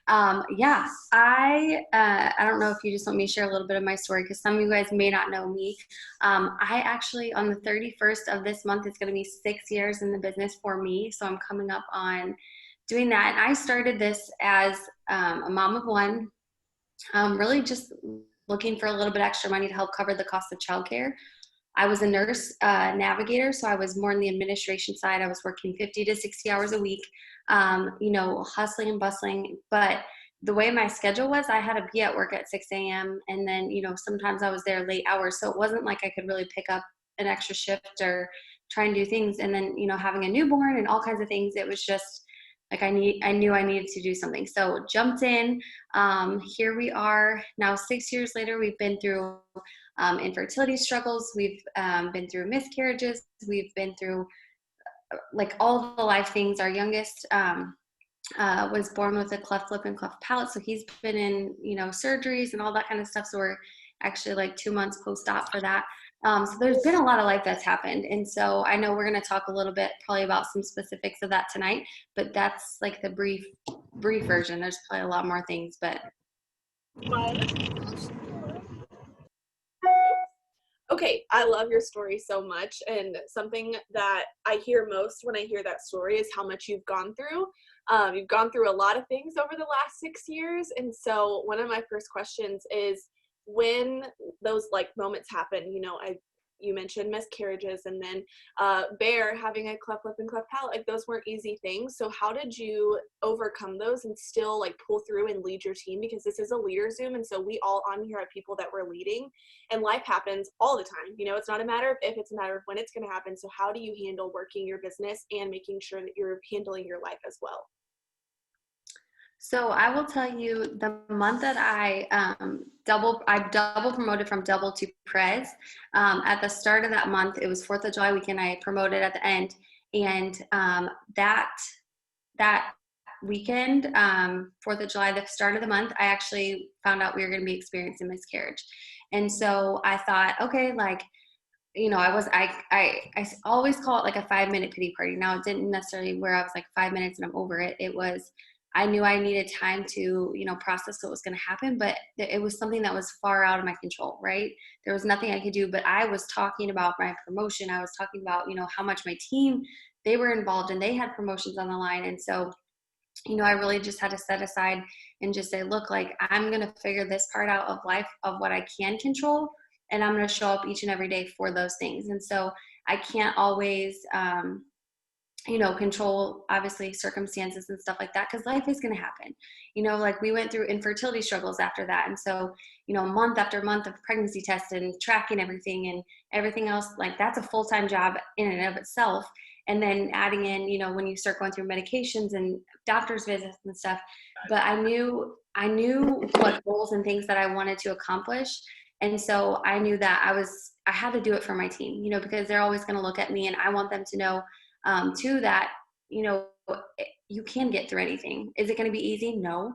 Yeah, I don't know if you just want me to share a little bit of my story because some of you guys may not know me. I actually on the 31st of this month is going to be 6 years in the business for me. So I'm coming up on doing that. And I started this as a mom of one, really just looking for a little bit extra money to help cover the cost of childcare. I was a nurse navigator, so I was more on the administration side. I was working 50 to 60 hours a week, hustling and bustling. But the way my schedule was, I had to be at work at 6 a.m. And then, sometimes I was there late hours. So it wasn't like I could really pick up an extra shift or try and do things. And then, having a newborn and all kinds of things, it was just like I knew I needed to do something. So jumped in. Here we are now 6 years later. We've been through infertility struggles. We've been through miscarriages. We've been through like all the life things. Our youngest was born with a cleft lip and cleft palate. So he's been in, surgeries and all that kind of stuff. So we're actually like 2 months post-op for that. So there's been a lot of life that's happened. And so I know we're going to talk a little bit probably about some specifics of that tonight, but that's like the brief version. There's probably a lot more things, but. Okay, I love your story so much, and something that I hear most when I hear that story is how much you've gone through. You've gone through a lot of things over the last 6 years, and so one of my first questions is when those like moments happen. You mentioned miscarriages, and then Bear having a cleft lip and cleft palate. Like those weren't easy things. So how did you overcome those and still like pull through and lead your team? Because this is a leader Zoom, and so we all on here are people that we're leading, and life happens all the time. It's not a matter of if, it's a matter of when it's going to happen. So how do you handle working your business and making sure that you're handling your life as well? So I will tell you, the month that I double promoted from double to prez. At the start of that month, it was 4th of July weekend. I promoted at the end, and that weekend, 4th of July, the start of the month, I actually found out we were going to be experiencing miscarriage, and so I thought, okay, like. I always call it like a 5-minute pity party. Now it didn't necessarily where I was like 5 minutes and I'm over it. It was, I knew I needed time to, process what was going to happen, but it was something that was far out of my control, right? There was nothing I could do, but I was talking about my promotion. I was talking about, how much my team, they were involved and they had promotions on the line. And so, I really just had to set aside and just say, look, like I'm going to figure this part out of life of what I can control. And I'm going to show up each and every day for those things. And so I can't always, control obviously circumstances and stuff like that, because life is going to happen. Like we went through infertility struggles after that. And so, month after month of pregnancy tests and tracking everything and everything else, like that's a full-time job in and of itself. And then adding in, when you start going through medications and doctor's visits and stuff. But I knew what goals and things that I wanted to accomplish. And so I knew that I had to do it for my team, because they're always going to look at me, and I want them to know too that, you can get through anything. Is it going to be easy? No.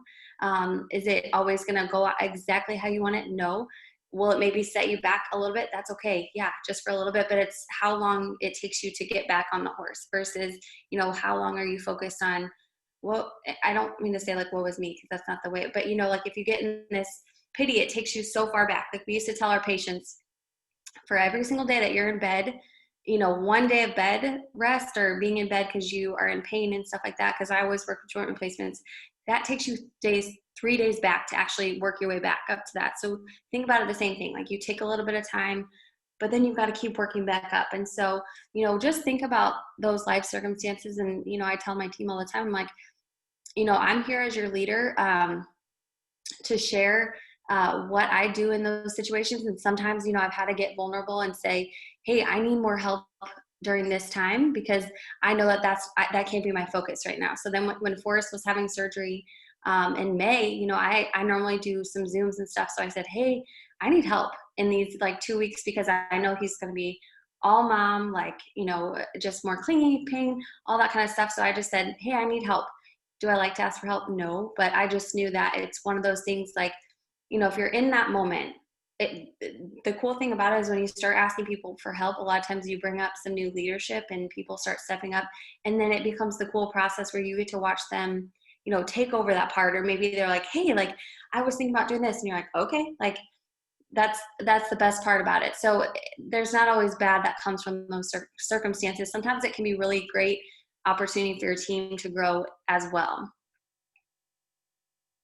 Is it always going to go exactly how you want it? No. Will it maybe set you back a little bit? That's okay. Yeah, just for a little bit, but it's how long it takes you to get back on the horse versus, how long are you focused on, well, I don't mean to say like, woe is me, because that's not the way, but like if you get in this pity, it takes you so far back. Like we used to tell our patients, for every single day that you're in bed, one day of bed rest or being in bed because you are in pain and stuff like that, because I always work with joint replacements, that takes you 3 days back to actually work your way back up to that. So think about it the same thing. Like you take a little bit of time, but then you've got to keep working back up. And so, just think about those life circumstances. And, I tell my team all the time, I'm like, I'm here as your leader to share what I do in those situations. And sometimes, I've had to get vulnerable and say, hey, I need more help during this time, because I know that that can't be my focus right now. So then when Forrest was having surgery in May, I normally do some Zooms and stuff. So I said, hey, I need help in these like 2 weeks, because I know he's going to be all mom, like, just more clingy, pain, all that kind of stuff. So I just said, hey, I need help. Do I like to ask for help? No, but I just knew that it's one of those things like, if you're in that moment, the cool thing about it is when you start asking people for help, a lot of times you bring up some new leadership and people start stepping up, and then it becomes the cool process where you get to watch them, take over that part. Or maybe they're like, hey, like I was thinking about doing this. And you're like, okay, like that's the best part about it. So there's not always bad that comes from those circumstances. Sometimes it can be really great opportunity for your team to grow as well.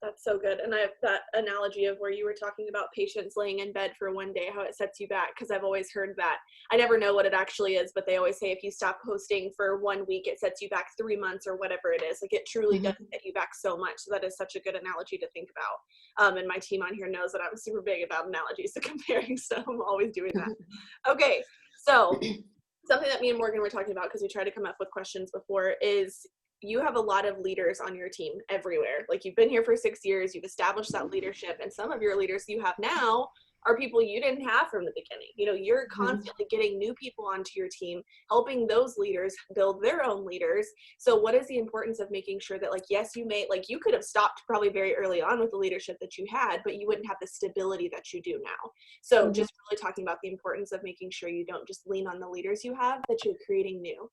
That's so good. And I have that analogy of where you were talking about patients laying in bed for one day, how it sets you back. Because I've always heard that. I never know what it actually is, but they always say if you stop posting for 1 week, it sets you back 3 months or whatever it is. Like it truly does set you back so much. So that is such a good analogy to think about. And my team on here knows that I'm super big about analogies to comparing stuff. I'm always doing that. Okay. So something that me and Morgan were talking about, because we tried to come up with questions before, is you have a lot of leaders on your team everywhere. Like you've been here for 6 years, you've established that leadership, and some of your leaders you have now are people you didn't have from the beginning. You're constantly getting new people onto your team, helping those leaders build their own leaders. So what is the importance of making sure that, like, yes, you could have stopped probably very early on with the leadership that you had, but you wouldn't have the stability that you do now. So just really talking about the importance of making sure you don't just lean on the leaders you have, that you're creating new.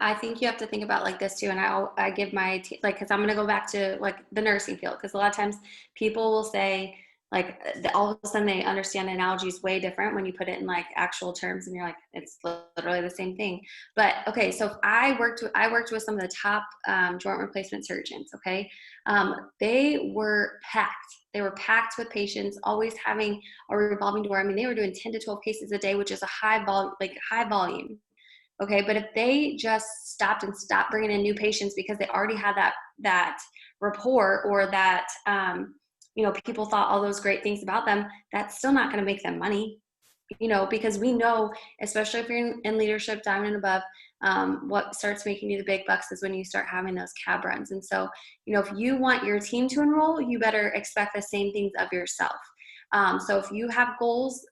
I think you have to think about like this too. And I give my, cause I'm going to go back to like the nursing field. Cause a lot of times people will say like all of a sudden they understand the analogy is way different when you put it in like actual terms and you're like, it's literally the same thing. But okay. So I worked with some of the top joint replacement surgeons. Okay. They were packed. They were packed with patients, always having a revolving door. I mean, they were doing 10 to 12 cases a day, which is a high volume. Okay, but if they just stopped bringing in new patients because they already had that rapport, or that people thought all those great things about them, that's still not going to make them money. Because we know, especially if you're in leadership, diamond and above, what starts making you the big bucks is when you start having those cab runs. And so, if you want your team to enroll, you better expect the same things of yourself. So if you have goals,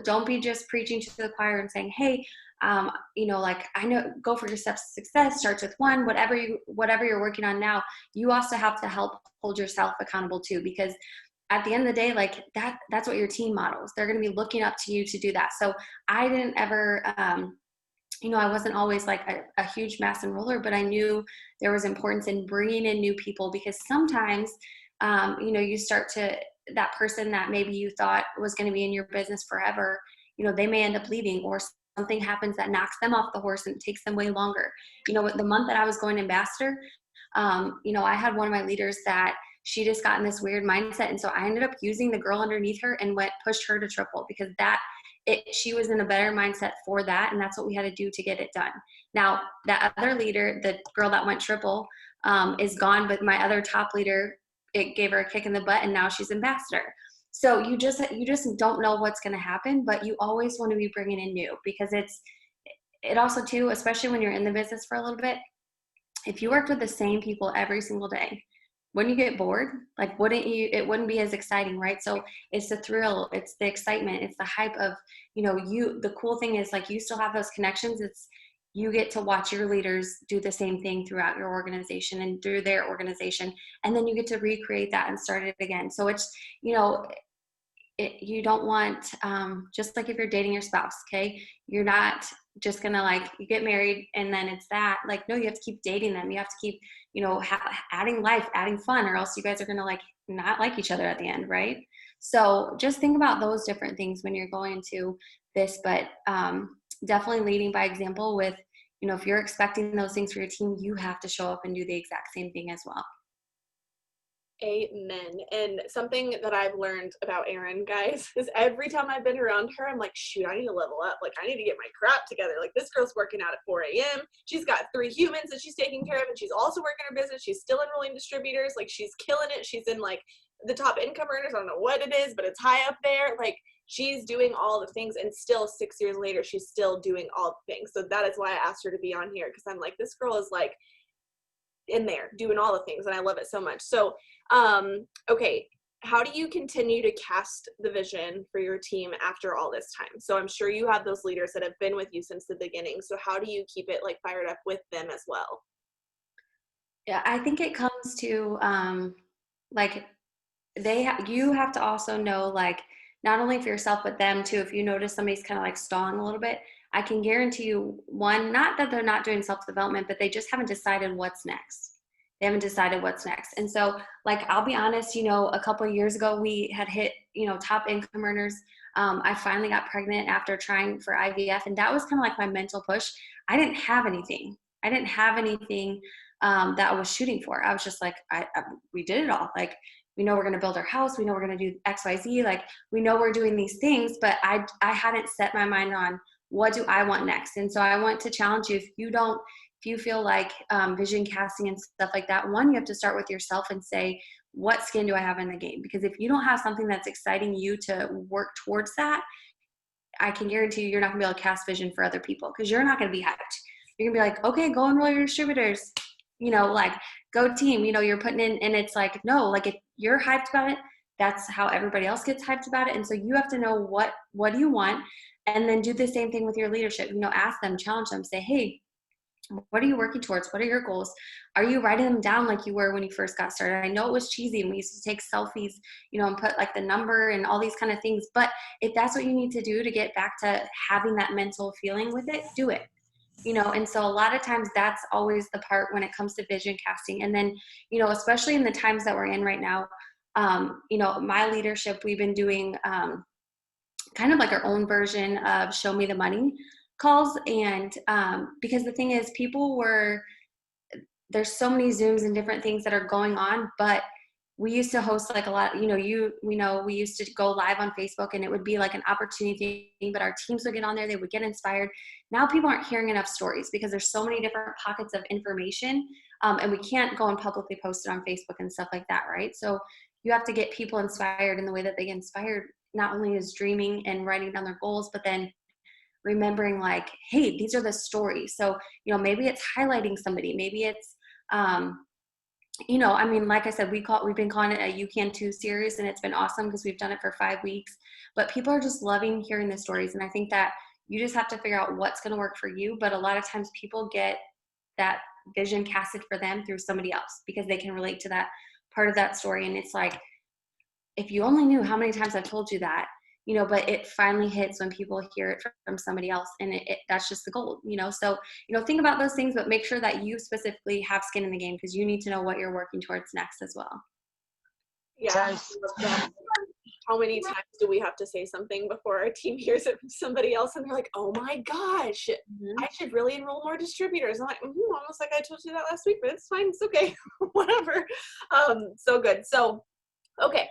don't be just preaching to the choir and saying, hey, like I know, go for your steps to success, starts with one, whatever you're working on now, you also have to help hold yourself accountable too, because at the end of the day, like that's what your team models. They're going to be looking up to you to do that. So I didn't ever, I wasn't always like a huge mass enroller, but I knew there was importance in bringing in new people, because sometimes, you start to, that person that maybe you thought was going to be in your business forever, they may end up leaving, or something happens that knocks them off the horse and it takes them way longer. The month that I was going ambassador, I had one of my leaders that she just got in this weird mindset. And so I ended up using the girl underneath her and pushed her to triple, because she was in a better mindset for that. And that's what we had to do to get it done. Now that other leader, the girl that went triple, is gone, but my other top leader, it gave her a kick in the butt and now she's ambassador. So you just don't know what's going to happen, but you always want to be bringing in new, because it also too, especially when you're in the business for a little bit, if you worked with the same people every single day, wouldn't you get bored? Like, it wouldn't be as exciting, right? So it's the thrill, it's the excitement, it's the hype of, the cool thing is like, you still have those connections. You get to watch your leaders do the same thing throughout your organization and through their organization. And then you get to recreate that and start it again. So it's, you don't want, just like if you're dating your spouse, okay, you're not just gonna like, you get married and then it's that, like, no, you have to keep dating them. You have to keep, adding life, adding fun, or else you guys are gonna like not like each other at the end, right? So just think about those different things when you're going into this, but definitely leading by example with, if you're expecting those things for your team, you have to show up and do the exact same thing as well. Amen. And something that I've learned about Erin, guys, is every time I've been around her, I'm like, shoot, I need to level up. Like, I need to get my crap together. Like, this girl's working out at 4 a.m. She's got 3 humans that she's taking care of, and she's also working her business. She's still enrolling distributors. Like, she's killing it. She's in like the top income earners. I don't know what it is, but it's high up there. Like, she's doing all the things, and still 6 years later, she's still doing all the things. So that is why I asked her to be on here, because I'm like, this girl is like in there doing all the things, and I love it so much. So okay, how do you continue to cast the vision for your team after all this time? So I'm sure you have those leaders that have been with you since the beginning. So how do you keep it like fired up with them as well? Yeah, I think it comes to like you have to also know, like, not only for yourself but them too. If you notice somebody's kind of like stalling a little bit, I can guarantee you, one, not that they're not doing self-development, but they just haven't decided what's next. They haven't decided what's next. And so, like, I'll be honest, a couple of years ago, we had hit, top income earners. I finally got pregnant after trying for IVF, and that was kind of like my mental push. I didn't have anything. That I was shooting for. I was just like, we did it all. Like, we know we're going to build our house. We know we're going to do X, Y, Z. Like, we know we're doing these things, but I hadn't set my mind on what do I want next. And so I want to challenge you, if you feel like vision casting and stuff like that, one, you have to start with yourself and say, what skin do I have in the game? Because if you don't have something that's exciting you to work towards that, I can guarantee you're not gonna be able to cast vision for other people, because you're not gonna be hyped. You're gonna be like, okay, go enroll your distributors, like, go team, you're putting in, and it's like, no, like, if you're hyped about it, that's how everybody else gets hyped about it. And so you have to know what do you want, and then do the same thing with your leadership. Ask them, challenge them, say, hey, what are you working towards? What are your goals? Are you writing them down like you were when you first got started? I know it was cheesy and we used to take selfies, and put like the number and all these kind of things. But if that's what you need to do to get back to having that mental feeling with it, do it. And so a lot of times that's always the part when it comes to vision casting. And then, especially in the times that we're in right now, my leadership, we've been doing kind of like our own version of show me the money calls. And because the thing is, there's so many Zooms and different things that are going on, but we used to host like a lot, we used to go live on Facebook, and it would be like an opportunity thing, but our teams would get on there, they would get inspired. Now people aren't hearing enough stories because there's so many different pockets of information, and we can't go and publicly post it on Facebook and stuff like that, right? So you have to get people inspired, in the way that they get inspired not only is dreaming and writing down their goals, but then remembering like, hey, these are the stories. So, maybe it's highlighting somebody, maybe it's, like I said, we've been calling it a You Can Too series, and it's been awesome because we've done it for 5 weeks, but people are just loving hearing the stories. And I think that you just have to figure out what's going to work for you. But a lot of times people get that vision casted for them through somebody else because they can relate to that part of that story. And it's like, if you only knew how many times I've told you that, but it finally hits when people hear it from somebody else, and that's just the gold, so, think about those things, but make sure that you specifically have skin in the game, because you need to know what you're working towards next as well. Yeah. How many times do we have to say something before our team hears it from somebody else and they're like, oh my gosh, I should really enroll more distributors. I'm like, almost like I told you that last week, but it's fine, it's okay. Whatever. So good. So, okay.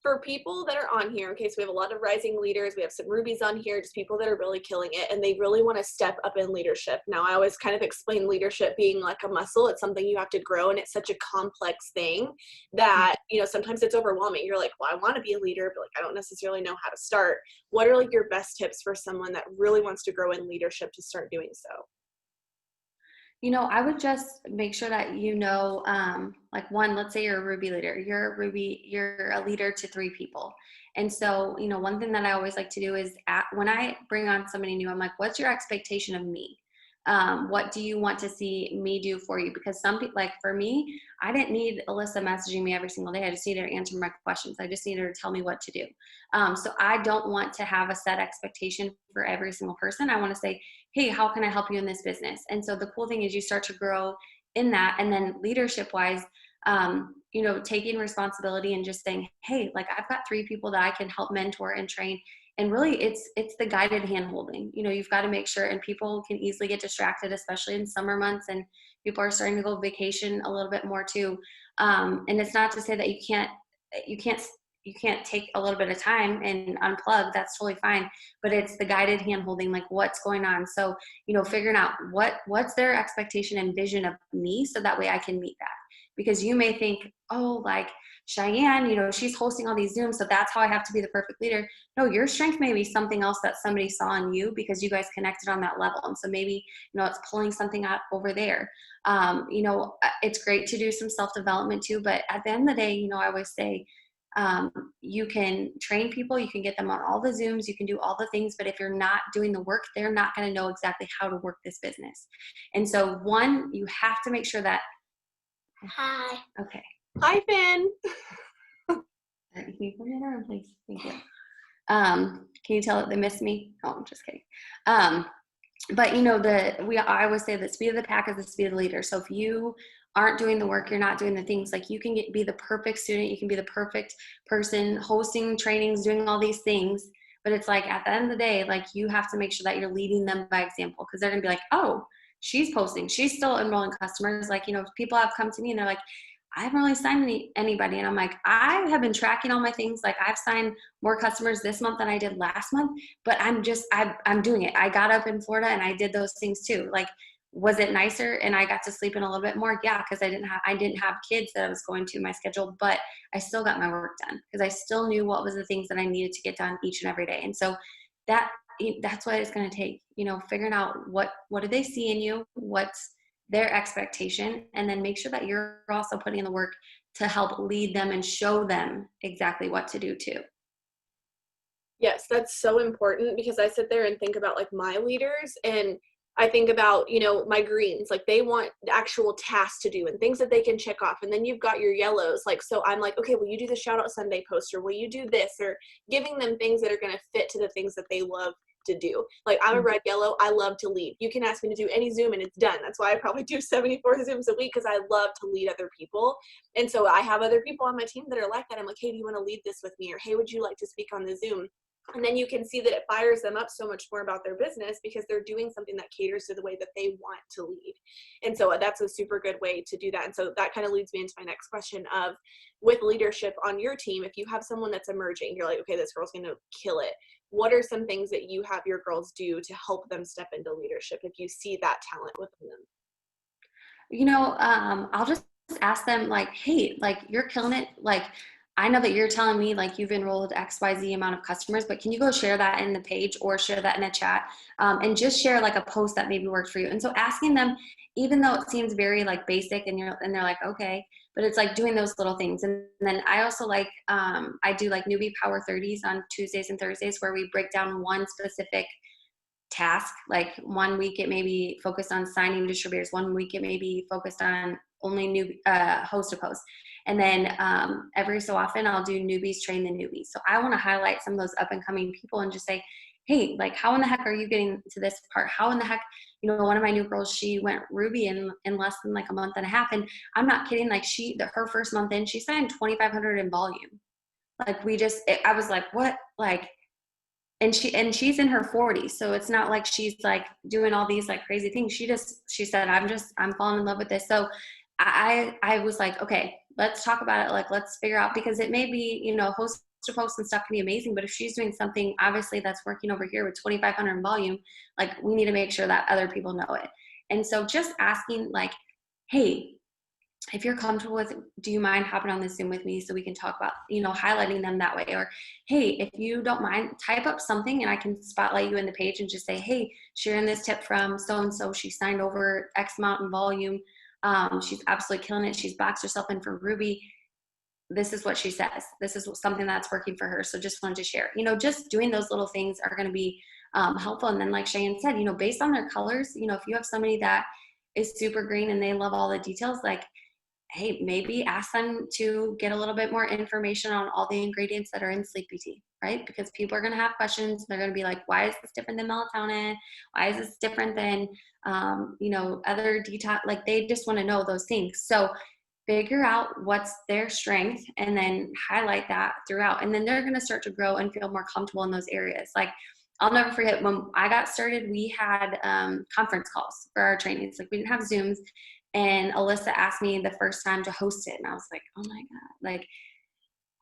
For people that are on here, okay, so we have a lot of rising leaders, we have some rubies on here, just people that are really killing it, and they really want to step up in leadership. Now, I always kind of explain leadership being like a muscle. It's something you have to grow, and it's such a complex thing that, sometimes it's overwhelming. You're like, well, I want to be a leader, but like, I don't necessarily know how to start. What are like your best tips for someone that really wants to grow in leadership to start doing so? I would just make sure that, like, one, let's say you're a Ruby leader, you're a leader to 3 people. And so, one thing that I always like to do is when I bring on somebody new, I'm like, what's your expectation of me? What do you want to see me do for you? Because some people, like for me, I didn't need Alyssa messaging me every single day. I just needed her to answer my questions. I just needed her to tell me what to do. So I don't want to have a set expectation for every single person. I want to say, hey, how can I help you in this business? And so the cool thing is you start to grow in that. And then leadership wise, taking responsibility and just saying, hey, like, I've got 3 people that I can help mentor and train. And really it's the guided hand holding. You've got to make sure, and people can easily get distracted, especially in summer months, and people are starting to go vacation a little bit more too. And it's not to say that you can't take a little bit of time and unplug. That's totally fine. But it's the guided hand holding, like, what's going on. So, figuring out what's their expectation and vision of me, so that way I can meet that. Because you may think, oh, like Cheyenne, she's hosting all these Zooms, so that's how I have to be the perfect leader. No, your strength may be something else that somebody saw in you because you guys connected on that level. And so maybe, it's pulling something out over there. It's great to do some self-development too, but at the end of the day, I always say, you can train people, you can get them on all the Zooms, you can do all the things, but if you're not doing the work, they're not going to know exactly how to work this business. And so, one, you have to make sure that. Hi. Okay. Hi, Finn. Can you put it on, please? Thank you. Can you tell it they miss me? Oh, I'm just kidding. but you know, I always say the speed of the pack is the speed of the leader. So if you aren't doing the work, you're not doing the things, like you can be the perfect student, you can be the perfect person hosting trainings, doing all these things, but it's like at the end of the day, like you have to make sure that you're leading them by example, because they're gonna be like, oh, she's posting, she's still enrolling customers. Like, you know, people have come to me and they're like, I haven't really signed anybody. And I'm like, I have been tracking all my things. Like I've signed more customers this month than I did last month, but I'm doing it. I got up in Florida and I did those things too. Like, was it nicer and I got to sleep in a little bit more? Yeah, because I didn't have kids that I was going to my schedule, but I still got my work done because I still knew what was the things that I needed to get done each and every day. And so that that's what it's going to take, you know, figuring out what do they see in you, what's their expectation, and then make sure that you're also putting in the work to help lead them and show them exactly what to do too. Yes, that's so important because I sit there and think about like my leaders, and I think about, you know, my greens, like they want actual tasks to do and things that they can check off. And then you've got your yellows. Like, so I'm like, okay, will you do the shout out Sunday post, or will you do this, or giving them things that are going to fit to the things that they love to do. Like I'm a red yellow. I love to lead. You can ask me to do any Zoom and it's done. That's why I probably do 74 Zooms a week, because I love to lead other people. And so I have other people on my team that are like that. I'm like, hey, do you want to lead this with me? Or hey, would you like to speak on the Zoom? And then you can see that it fires them up so much more about their business because they're doing something that caters to the way that they want to lead. And so that's a super good way to do that. And so that kind of leads me into my next question of, with leadership on your team, if you have someone that's emerging, you're like, okay, this girl's going to kill it. What are some things that you have your girls do to help them step into leadership if you see that talent within them? You know, I'll just ask them like, hey, like you're killing it. Like, I know that you're telling me like you've enrolled XYZ amount of customers, but can you go share that in the page or share that in a chat, and just share like a post that maybe worked for you. And so asking them, even though it seems very like basic and they're like, okay, but it's like doing those little things. And then I also like, I do like newbie power 30s on Tuesdays and Thursdays where we break down one specific task. Like one week it may be focused on signing distributors, one week it may be focused on only new host to post, and then every so often I'll do newbies train the newbies. So I want to highlight some of those up and coming people and just say, hey, like how in the heck are you getting to this part? How in the heck, you know, one of my new girls, she went Ruby in less than like a month and a half, and I'm not kidding, like her first month in, she signed 2,500 in volume. Like I was like, what? Like, and she's in her 40s, so it's not like she's like doing all these like crazy things. She said, I'm falling in love with this. So I was like, okay, let's talk about it. Like, let's figure out, because it may be, you know, host to post and stuff can be amazing, but if she's doing something obviously that's working over here with 2,500 volume, like we need to make sure that other people know it. And so just asking like, hey, if you're comfortable with, do you mind hopping on the Zoom with me so we can talk about, you know, highlighting them that way? Or, hey, if you don't mind, type up something and I can spotlight you in the page and just say, hey, sharing this tip from so-and-so, she signed over X amount in volume. She's absolutely killing it. She's boxed herself in for Ruby. This is what she says. This is something that's working for her. So just wanted to share, you know, just doing those little things are going to be helpful. And then like Cheyenne said, you know, based on their colors, you know, if you have somebody that is super green and they love all the details, like, hey, maybe ask them to get a little bit more information on all the ingredients that are in Sleepy Tea, right? Because people are going to have questions. They're going to be like, why is this different than melatonin? Why is this different than, you know, other detox? Like they just want to know those things. So figure out what's their strength and then highlight that throughout. And then they're going to start to grow and feel more comfortable in those areas. Like I'll never forget when I got started, we had conference calls for our trainings. Like we didn't have Zooms. And Alyssa asked me the first time to host it. And I was like, oh my God, like,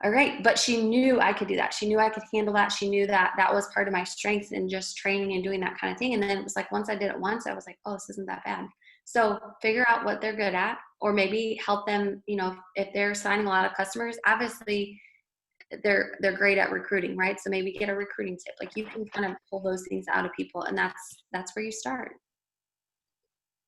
all right. But she knew I could do that. She knew I could handle that. She knew that that was part of my strength in just training and doing that kind of thing. And then it was like, once I did it once, I was like, oh, this isn't that bad. So figure out what they're good at, or maybe help them, you know, if they're signing a lot of customers, obviously they're great at recruiting, right? So maybe get a recruiting tip. Like you can kind of pull those things out of people, and that's where you start.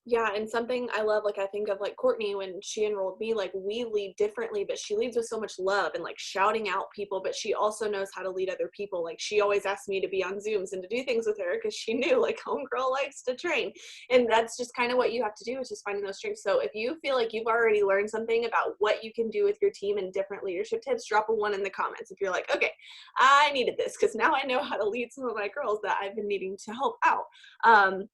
Yeah, and something I love, like, I think of, like, Courtney when she enrolled me, like, we lead differently, but she leads with so much love and, like, shouting out people, but she also knows how to lead other people. Like, she always asked me to be on Zooms and to do things with her because she knew, like, homegirl likes to train. And that's just kind of what you have to do, is just finding those strengths. So if you feel like you've already learned something about what you can do with your team and different leadership tips, drop a 1 in the comments. If you're like, okay, I needed this because now I know how to lead some of my girls that I've been needing to help out. Um,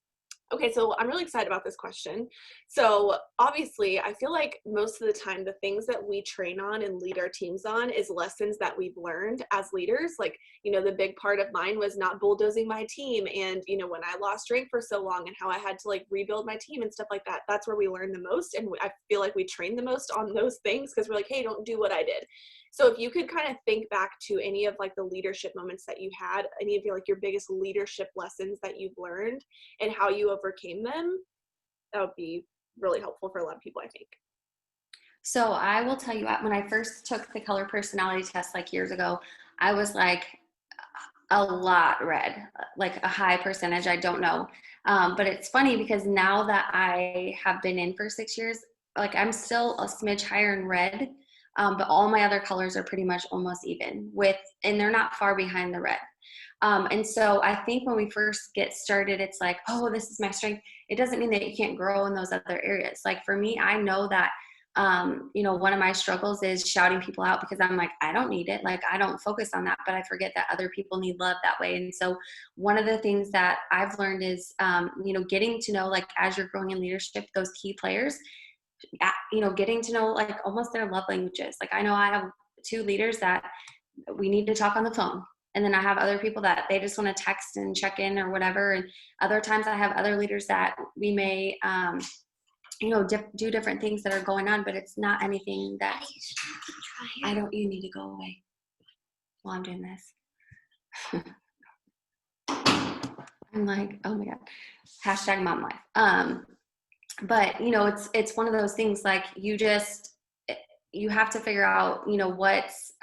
Okay, so I'm really excited about this question. So obviously, I feel like most of the time, the things that we train on and lead our teams on is lessons that we've learned as leaders. Like, the big part of mine was not bulldozing my team. And, when I lost strength for so long and how I had to like rebuild my team and stuff like that, that's where we learn the most. And I feel like we train the most on those things because we're like, hey, don't do what I did. So if you could kind of think back to any of like the leadership moments that you had, any of your biggest leadership lessons that you've learned, and how you overcame them, that would be really helpful for a lot of people, I think. So I will tell you, when I first took the color personality test like years ago, I was like a lot red, like a high percentage. I don't know. But it's funny because now that I have been in for 6 years, like I'm still a smidge higher in red, but all my other colors are pretty much almost even with, and they're not far behind the red. And so I think when we first get started, it's like, oh, this is my strength. It doesn't mean that you can't grow in those other areas. Like for me, I know that, one of my struggles is shouting people out because I'm like, I don't need it. Like I don't focus on that, but I forget that other people need love that way. And so one of the things that I've learned is, getting to know, like, as you're growing in leadership, those key players, getting to know like almost their love languages. Like I know I have 2 leaders that we need to talk on the phone. And then I have other people that they just want to text and check in or whatever. And other times I have other leaders that we may, do different things that are going on, but it's not anything that you need to go away while I'm doing this. I'm like, oh my God, hashtag mom life. But it's one of those things, like you have to figure out, what's,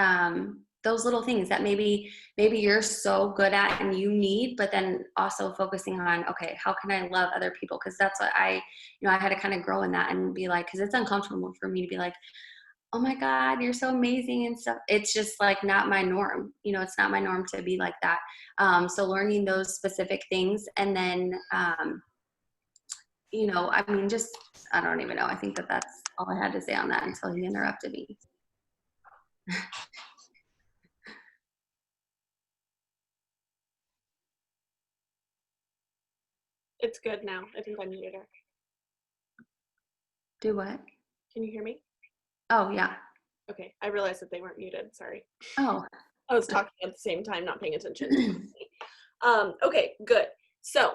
those little things that maybe you're so good at and you need, but then also focusing on, okay, how can I love other people? Because that's what I had to kind of grow in that and be like, because it's uncomfortable for me to be like, oh my God, you're so amazing and stuff. It's just like not my norm. It's not my norm to be like that. So learning those specific things, and then, just, I don't even know. I think that that's all I had to say on that until he interrupted me. It's good now. I think I muted her. Do what? Can you hear me? Oh, yeah. Okay. I realized that they weren't muted. Sorry. Oh. I was talking at the same time, not paying attention. Okay, good. So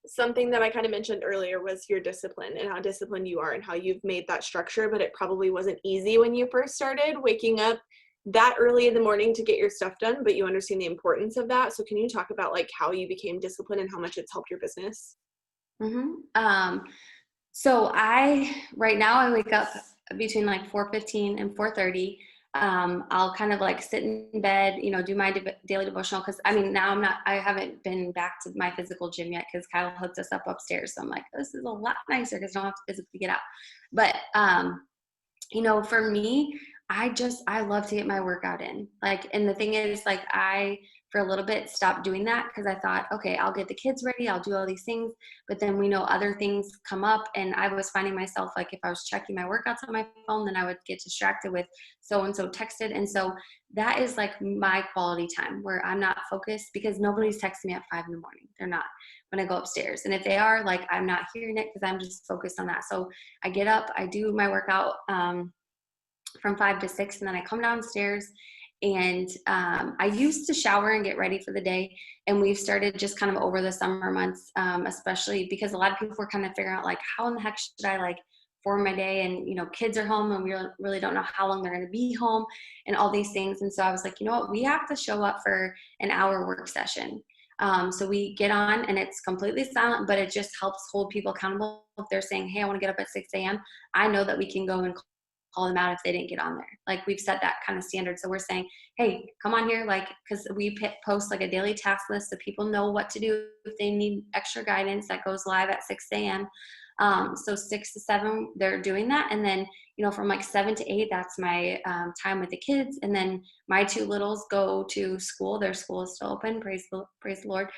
something that I kind of mentioned earlier was your discipline and how disciplined you are and how you've made that structure, but it probably wasn't easy when you first started waking up that early in the morning to get your stuff done, but you understand the importance of that. So can you talk about like how you became disciplined and how much it's helped your business? Mm-hmm. So right now I wake up between like 4:15 and 4:30. I'll kind of like sit in bed, do my daily devotional. Cause now I haven't been back to my physical gym yet, cause Kyle hooked us up upstairs. So I'm like, this is a lot nicer cause I don't have to physically get out. But, for me, I love to get my workout in. Like, and the thing is, like, for a little bit, stopped doing that because I thought, okay, I'll get the kids ready, I'll do all these things. But then we know other things come up, and I was finding myself, like, if I was checking my workouts on my phone, then I would get distracted with so-and-so texted. And so that is like my quality time where I'm not focused, because nobody's texting me at 5 a.m. They're not, when I go upstairs. And if they are, like, I'm not hearing it because I'm just focused on that. So I get up, I do my workout, from 5 to 6, and then I come downstairs, and I used to shower and get ready for the day. And we've started just kind of over the summer months, especially because a lot of people were kind of figuring out, like, how in the heck should I like form my day? And kids are home, and we really don't know how long they're going to be home and all these things. And so I was like, you know what, we have to show up for an hour work session. So we get on, and it's completely silent, but it just helps hold people accountable. If they're saying, hey, I want to get up at 6 a.m., I know that we can go and call them out if they didn't get on there. Like, we've set that kind of standard. So we're saying, hey, come on here, like, because we post like a daily task list so people know what to do if they need extra guidance. That goes live at 6 a.m. So 6 to 7, they're doing that. And then, from like 7 to 8, that's my time with the kids. And then my two littles go to school. Their school is still open. Praise the Lord.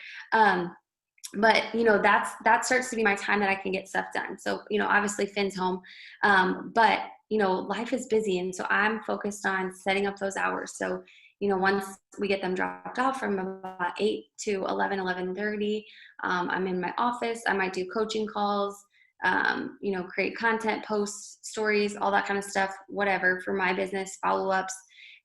But that starts to be my time that I can get stuff done. So obviously Finn's home, but life is busy, and so I'm focused on setting up those hours. So once we get them dropped off from about 8 to 11:30, I'm in my office. I might do coaching calls, create content, posts, stories, all that kind of stuff, whatever, for my business, follow-ups.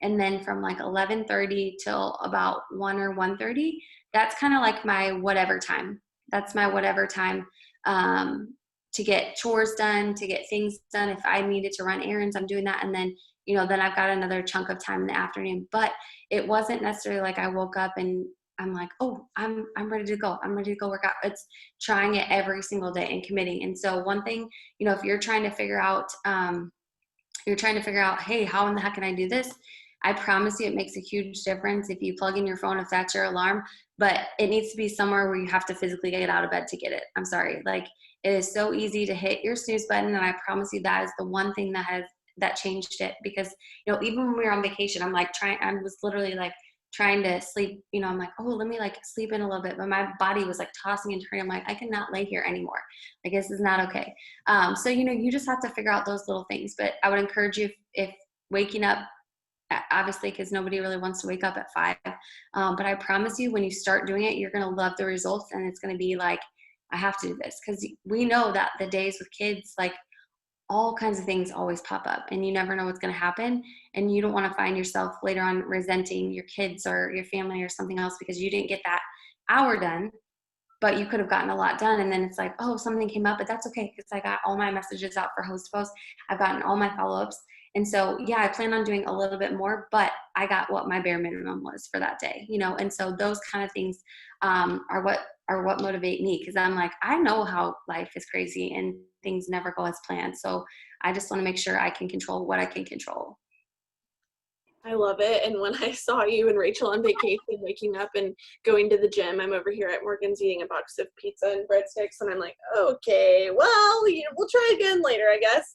And then from like 11:30 till about 1 or 1:30, that's kind of like my whatever time. That's my whatever time, to get chores done, to get things done. If I needed to run errands, I'm doing that. And then, then I've got another chunk of time in the afternoon. But it wasn't necessarily like I woke up and I'm like, oh, I'm ready to go. I'm ready to go work out. It's trying it every single day and committing. And so one thing, if you're trying to figure out, hey, how in the heck can I do this? I promise you it makes a huge difference if you plug in your phone, if that's your alarm, but it needs to be somewhere where you have to physically get out of bed to get it. I'm sorry. Like, it is so easy to hit your snooze button. And I promise you that is the one thing that changed it. Because, even when we were on vacation, I was literally like trying to sleep, I'm like, oh, let me like sleep in a little bit. But my body was like tossing and turning. I'm like, I cannot lay here anymore. Like, this is not okay. So, you just have to figure out those little things. But I would encourage you, if waking up, obviously, because nobody really wants to wake up at 5. But I promise you, when you start doing it, you're going to love the results. And it's going to be like, I have to do this. Because we know that the days with kids, like, all kinds of things always pop up, and you never know what's going to happen. And you don't want to find yourself later on resenting your kids or your family or something else because you didn't get that hour done, but you could have gotten a lot done. And then it's like, oh, something came up, but that's okay, because I got all my messages out for host posts. I've gotten all my follow-ups. And so, yeah, I plan on doing a little bit more, but I got what my bare minimum was for that day, and so those kind of things are what motivate me, because I'm like, I know how life is crazy and things never go as planned. So I just want to make sure I can control what I can control. I love it. And when I saw you and Rachel on vacation, waking up and going to the gym, I'm over here at Morgan's eating a box of pizza and breadsticks, and I'm like, okay, well, we'll try again later, I guess.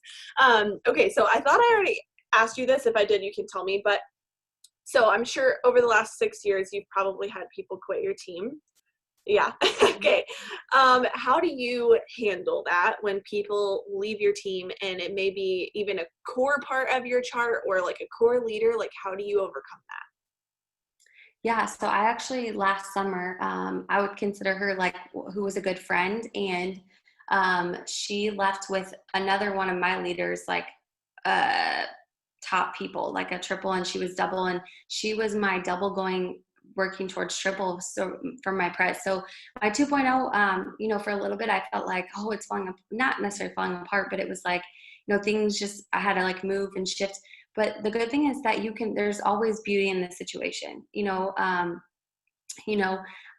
Okay, so I thought I already asked you this. If I did, you can tell me. But so I'm sure over the last 6 years, you've probably had people quit your team. Yeah. Okay. How do you handle that when people leave your team and it may be even a core part of your chart or like a core leader? Like, how do you overcome that? Yeah, so I actually last summer, I would consider her like who was a good friend, and she left with another one of my leaders, like top people, like a triple, and she was double, and she was my double working towards triple, so for my press. So my 2.0, for a little bit I felt like, oh, it's not necessarily falling apart, but it was like, things just, I had to like move and shift. But the good thing is that there's always beauty in the situation.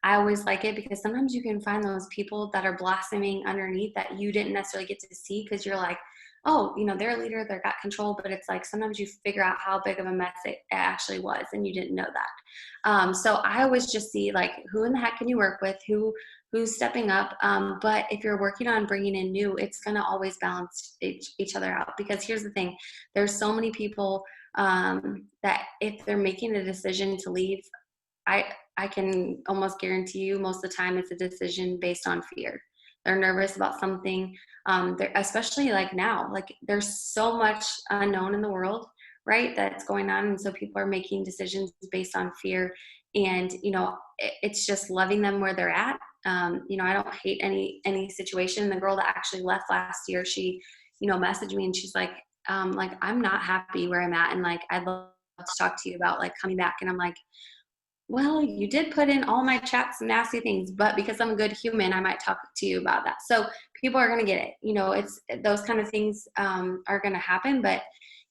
I always like it because sometimes you can find those people that are blossoming underneath that you didn't necessarily get to see, because you're like, oh, they're a leader, they've got control, but it's like sometimes you figure out how big of a mess it actually was and you didn't know that. So I always just see like, who in the heck can you work with, who's stepping up. But if you're working on bringing in new, it's going to always balance each other out, because here's the thing, there's so many people that if they're making a decision to leave, I can almost guarantee you most of the time it's a decision based on fear. They're nervous about something. Especially like now, like there's so much unknown in the world, right? That's going on. And so people are making decisions based on fear. And, it's just loving them where they're at. I don't hate any situation. The girl that actually left last year, she, messaged me and she's like, I'm not happy where I'm at. And like, I'd love to talk to you about like coming back. And I'm like, well, you did put in all my chats and nasty things, but because I'm a good human, I might talk to you about that. So people are going to get it. It's those kind of things are going to happen, but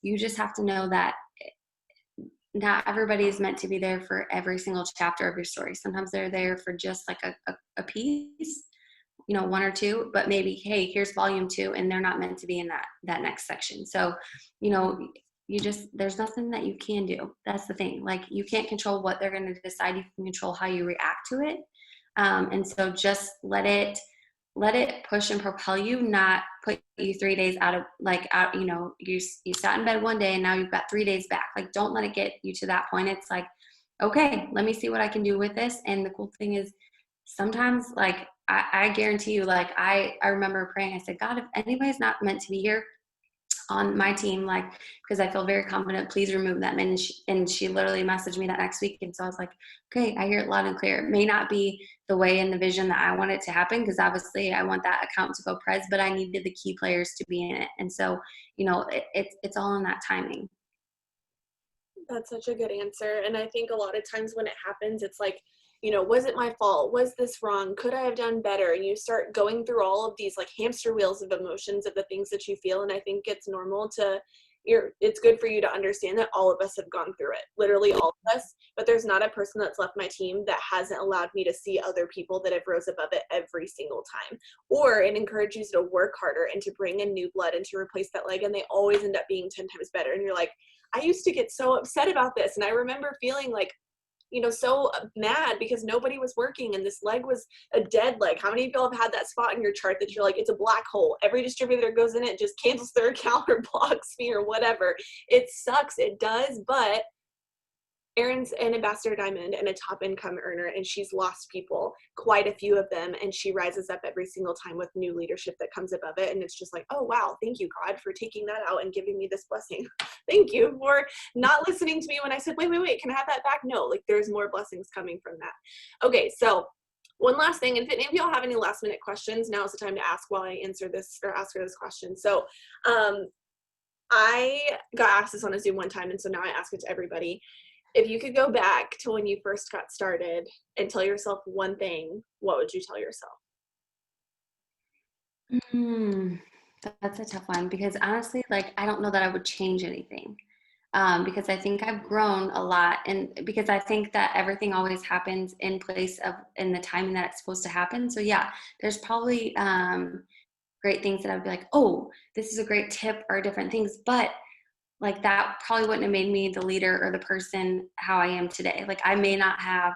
you just have to know that not everybody is meant to be there for every single chapter of your story. Sometimes they're there for just like a piece, 1 or 2, but maybe, hey, here's volume 2, and they're not meant to be in that next section. So, there's nothing that you can do. That's the thing. Like, you can't control what they're going to decide. You can control how you react to it. And so just let it let it push and propel you, not put you 3 days out of like out, you sat in bed one day and now you've got 3 days back. Like, don't let it get you to that point. It's like, okay, let me see what I can do with this. And the cool thing is sometimes, like, I guarantee you, like, I remember praying, I said, God, if anybody's not meant to be here on my team, like, because I feel very confident, please remove them. And she literally messaged me that next week. And so I was like, okay, I hear it loud and clear. It may not be the way and the vision that I want it to happen, because obviously I want that account to go pres, but I needed the key players to be in it. And so, it's all in that timing. That's such a good answer. And I think a lot of times when it happens, it's like, was it my fault? Was this wrong? Could I have done better? And you start going through all of these like hamster wheels of emotions of the things that you feel. And I think it's normal it's good for you to understand that all of us have gone through it, literally all of us, but there's not a person that's left my team that hasn't allowed me to see other people that have rose above it every single time. Or it encourages you to work harder and to bring in new blood and to replace that leg, and they always end up being 10 times better. And you're like, I used to get so upset about this. And I remember feeling like, so mad because nobody was working and this leg was a dead leg. How many people have had that spot in your chart that you're like, it's a black hole. Every distributor that goes in it just cancels their account or blocks me or whatever. It sucks. It does. But Erin's an ambassador diamond and a top income earner, and she's lost people, quite a few of them, and she rises up every single time with new leadership that comes above it. And it's just like, oh wow, thank you, God, for taking that out and giving me this blessing. Thank you for not listening to me when I said, wait, can I have that back? No, like, there's more blessings coming from that. Okay, so one last thing, and if any of y'all have any last minute questions, now is the time to ask while I answer this or ask her this question. So I got asked this on a Zoom one time, and so now I ask it to everybody. If you could go back to when you first got started and tell yourself one thing, what would you tell yourself? Hmm, that's a tough one, because honestly, like, I don't know that I would change anything. Because I think I've grown a lot, and because I think that everything always happens in place of in the timing that it's supposed to happen. So yeah, there's probably great things that I'd be like, oh, this is a great tip, or different things, but like, that probably wouldn't have made me the leader or the person how I am today. Like, I may not have,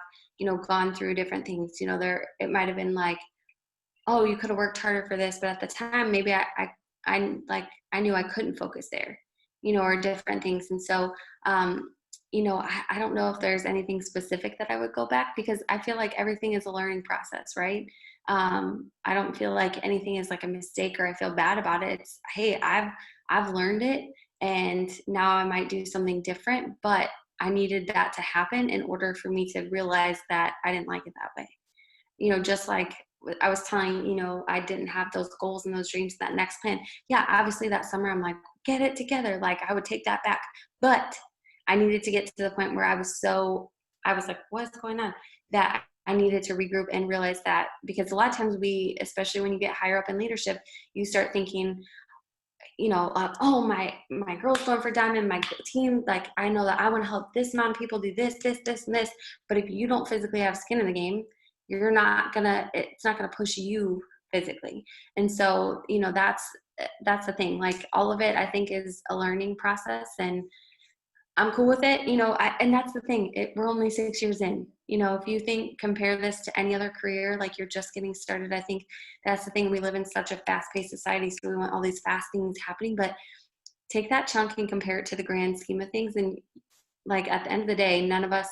gone through different things. It might have been like, oh, you could have worked harder for this, but at the time, maybe I knew I couldn't focus there, or different things. And so, I don't know if there's anything specific that I would go back, because I feel like everything is a learning process, right? I don't feel like anything is like a mistake or I feel bad about it. It's, hey, I've learned it, and now I might do something different, but I needed that to happen in order for me to realize that I didn't like it that way. Just like I was telling, I didn't have those goals and those dreams, that next plan. Yeah, obviously that summer I'm like, get it together. Like, I would take that back. But I needed to get to the point where I was like, what's going on? That I needed to regroup and realize that, because a lot of times especially when you get higher up in leadership, you start thinking, oh, my girl's going for diamond, my team, like, I know that I want to help this amount of people do this, and this. But if you don't physically have skin in the game, it's not gonna push you physically. And so, that's the thing. Like, all of it, I think, is a learning process, and I'm cool with it. And that's the thing. We're only 6 years in. If you compare this to any other career, like, you're just getting started, I think that's the thing. We live in such a fast-paced society, so we want all these fast things happening. But take that chunk and compare it to the grand scheme of things, and, like, at the end of the day, none of us,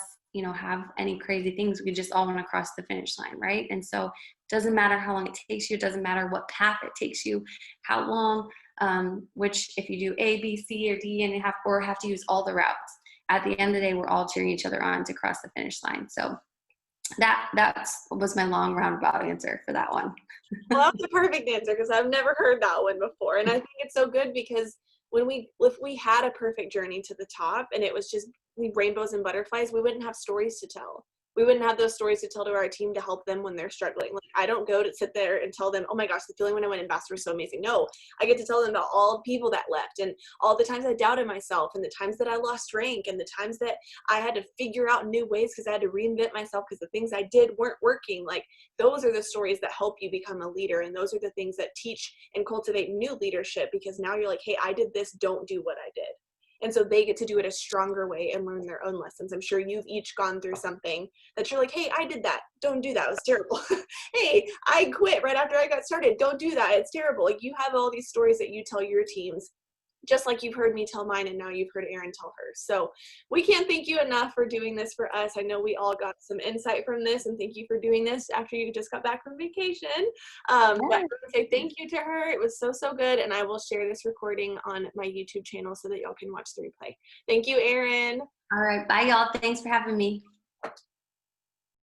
have any crazy things. We just all want to cross the finish line, right? And so it doesn't matter how long it takes you. It doesn't matter what path it takes you, how long, which, if you do A, B, C, or D, and you have to use all the routes. At the end of the day, we're all cheering each other on to cross the finish line. So that was my long roundabout answer for that one. Well, that was a perfect answer, because I've never heard that one before. And I think it's so good, because if we had a perfect journey to the top and it was just rainbows and butterflies, we wouldn't have stories to tell. We wouldn't have those stories to tell to our team to help them when they're struggling. Like, I don't go to sit there and tell them, oh my gosh, the feeling when I went ambassador was so amazing. No, I get to tell them about all the people that left, and all the times I doubted myself, and the times that I lost rank, and the times that I had to figure out new ways because I had to reinvent myself because the things I did weren't working. Like, those are the stories that help you become a leader. And those are the things that teach and cultivate new leadership, because now you're like, hey, I did this, don't do what I did. And so they get to do it a stronger way and learn their own lessons. I'm sure you've each gone through something that you're like, hey, I did that. Don't do that. It was terrible. Hey, I quit right after I got started. Don't do that. It's terrible. Like, you have all these stories that you tell your teams, just like you've heard me tell mine, and now you've heard Erin tell hers. So we can't thank you enough for doing this for us. I know we all got some insight from this, and thank you for doing this after you just got back from vacation. But I want to say thank you to her. It was so, so good, and I will share this recording on my YouTube channel so that y'all can watch the replay. Thank you, Erin. All right. Bye, y'all. Thanks for having me.